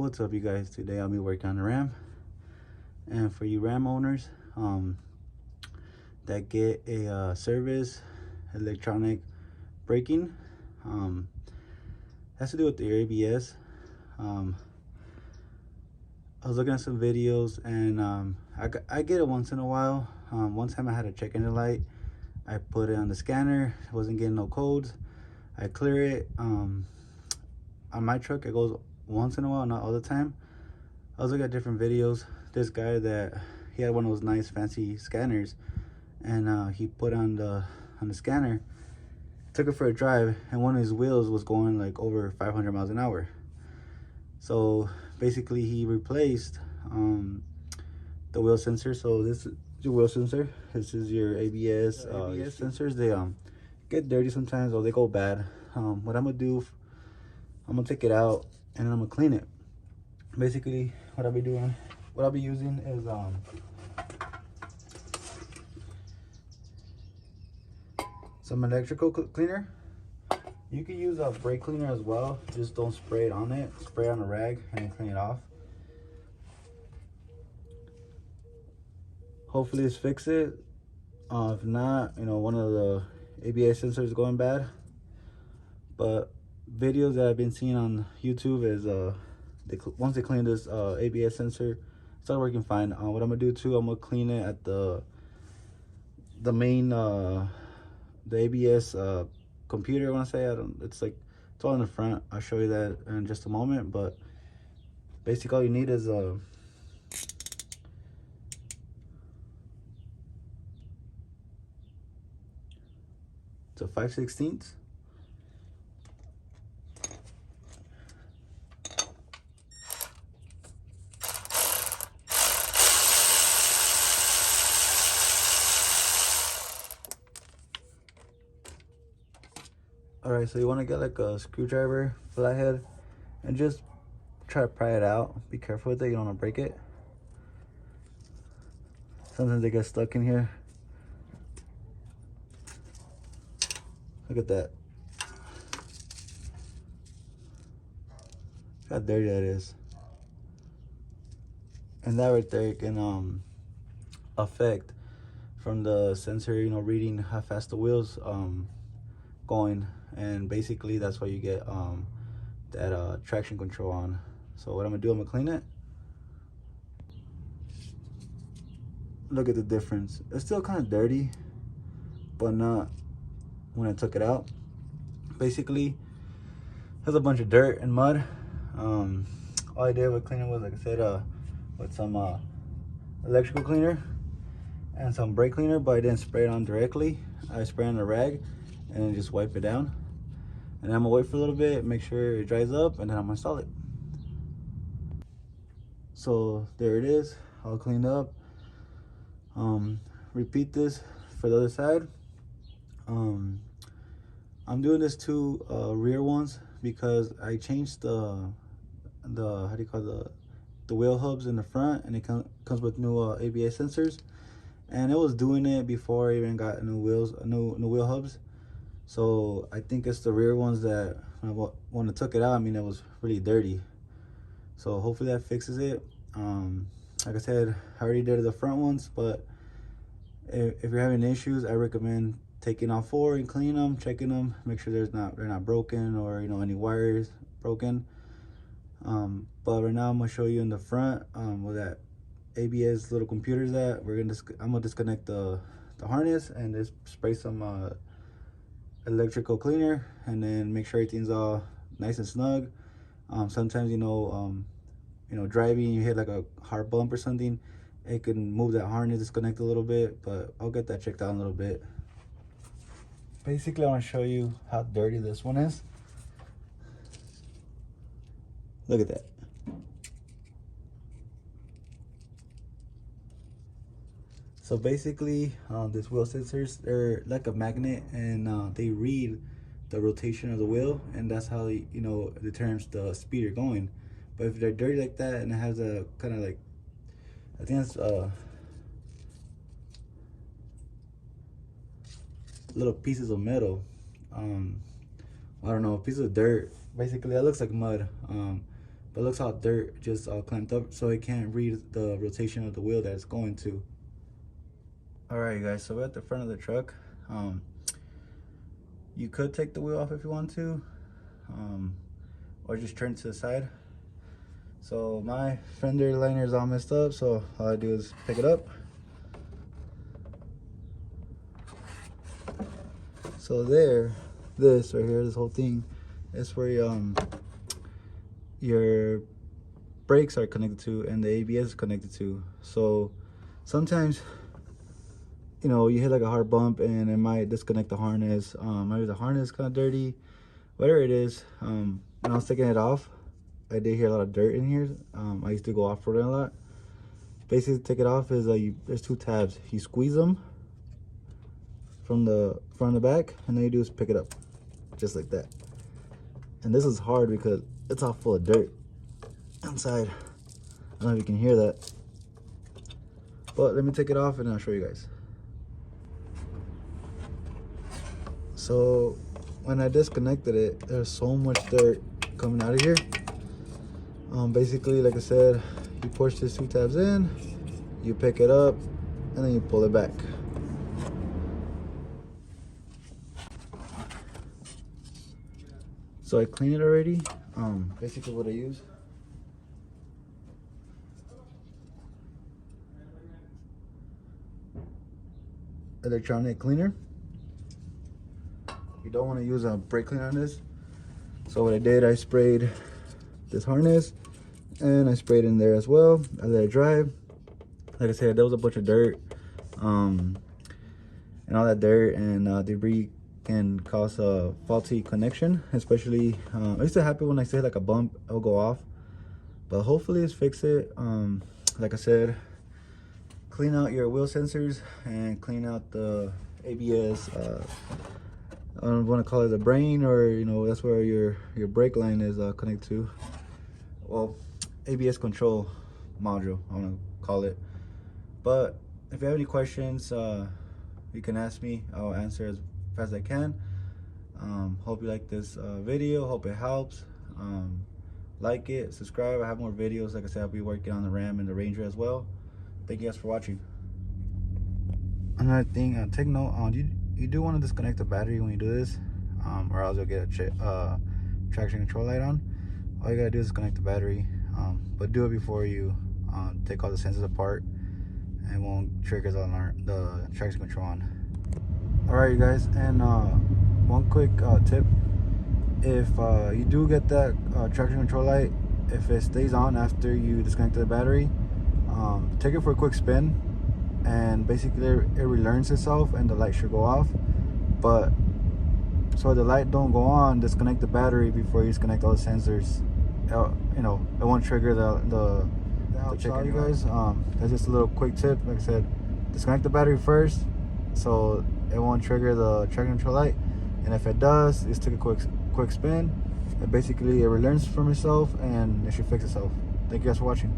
What's up, you guys? Today I'll be working on the Ram, and for you Ram owners that get a service electronic braking, has to do with your ABS. I was looking at some videos, and I get it once in a while. One time I had a check engine light. I put it on the scanner, wasn't getting no codes. I clear it. On my truck it goes once in a while, not all the time. I was looking at different videos. This guy that he had one of those nice fancy scanners, and he put on the scanner, took it for a drive, and one of his wheels was going like over 500 miles an hour. So basically he replaced the wheel sensor. So this is your wheel sensor, this is your ABS. ABS sensors, they get dirty sometimes, or they go bad. What I'm gonna do, I'm gonna take it out and I'm gonna clean it. Basically what I'll be using is some electrical cleaner. You can use a brake cleaner as well, just don't spray it on it. Spray on a rag and then clean it off. Hopefully this fix it. If not, one of the ABS sensors is going bad. But videos that I've been seeing on YouTube is once they clean this ABS sensor, it's not working fine. What I'm gonna do too, I'm gonna clean it at the main the ABS computer. I want to say, it's all in the front. I'll show you that in just a moment. But basically all you need is it's a 5/16. All right, so you want to get like a screwdriver, flathead, and just try to pry it out. Be careful with it, you don't want to break it. Sometimes they get stuck in here. Look at that. How dirty that is. And that right there can affect from the sensor, reading how fast the wheels going, and basically that's why you get that traction control on. So what I'm gonna do, I'm gonna clean it. Look at the difference. It's still kind of dirty, but not when I took it out. Basically there's a bunch of dirt and mud. All I did with cleaning was, like I said, with some electrical cleaner and some brake cleaner, but I didn't spray it on directly. I spray on a rag and then just wipe it down. And I'm gonna wait for a little bit, make sure it dries up, and then I'm gonna install it. So there it is, all cleaned up. Repeat this for the other side. I'm doing this two rear ones because I changed the how do you call the wheel hubs in the front, and it comes with new ABS sensors, and it was doing it before I even got new wheel hubs. So I think it's the rear ones that when I took it out, it was really dirty. So hopefully that fixes it. Like I said, I already did the front ones, but if you're having issues, I recommend taking off 4 and cleaning them, checking them, make sure they're not broken, or any wires broken. But right now I'm gonna show you in the front where that ABS little computer's at. I'm gonna disconnect the harness and just spray some electrical cleaner, and then make sure everything's all nice and snug. Sometimes driving, you hit like a hard bump or something, it can move that harness, disconnect a little bit, but I'll get that checked out in a little bit. Basically I want to show you how dirty this one is. Look at that. So basically these wheel sensors, they're like a magnet, and they read the rotation of the wheel, and that's how it determines the speed you're going. But if they're dirty like that, and it has a kind of like, I think it's little pieces of metal, I don't know, pieces of dirt, basically that looks like mud, But looks how dirt just clamped up, so it can't read the rotation of the wheel that it's going to. Alright guys, so we're at the front of the truck. You could take the wheel off if you want to, or just turn it to the side. So my fender liner is all messed up, so all I do is pick it up. So there, this right here, this whole thing, is where your brakes are connected to and the ABS is connected to. So sometimes, you know, you hit like a hard bump and it might disconnect the harness. Maybe the harness is kind of dirty, whatever it is. When I was taking it off, I did hear a lot of dirt in here. I used to go off-roading a lot. Basically, to take it off is there's two tabs. You squeeze them from the front and the back, and then you do is pick it up, just like that. And this is hard because it's all full of dirt inside. I don't know if you can hear that, but let me take it off and I'll show you guys. So when I disconnected it, there's so much dirt coming out of here. Basically, like I said, you push these two tabs in, you pick it up, and then you pull it back. So I cleaned it already. Basically what I use. Electronic cleaner. You don't want to use a brake cleaner on this. So what I did, I sprayed this harness and I sprayed in there as well. I let it dry. Like I said, there was a bunch of dirt, and all that dirt and debris can cause a faulty connection. Especially, it used to happen when I say like a bump, it'll go off. But hopefully it's fix it. Like I said, clean out your wheel sensors and clean out the ABS. I don't want to call it the brain, or you know, that's where your brake line is connected to. Well, ABS control module, I want to call it. But if you have any questions, you can ask me. I'll answer as fast as I can. Hope you like this video. Hope it helps. Like it, subscribe. I have more videos. Like I said, I'll be working on the Ram and the Ranger as well. Thank you guys for watching. Another thing, take note, you do want to disconnect the battery when you do this, or else you'll get a traction control light on. All you gotta do is disconnect the battery, but do it before you take all the sensors apart, and it won't trigger the traction control on. Alright you guys, and one quick tip: if you do get that traction control light, if it stays on after you disconnect the battery, take it for a quick spin, and basically it relearns itself and the light should go off. But so the light don't go on, disconnect the battery before you disconnect all the sensors. You know, it won't trigger the chicken, you guys. That's just a little quick tip. Like I said, disconnect the battery first so it won't trigger the traction control light, and if it does, just take a quick spin, and basically it relearns from itself and it should fix itself. Thank you guys for watching.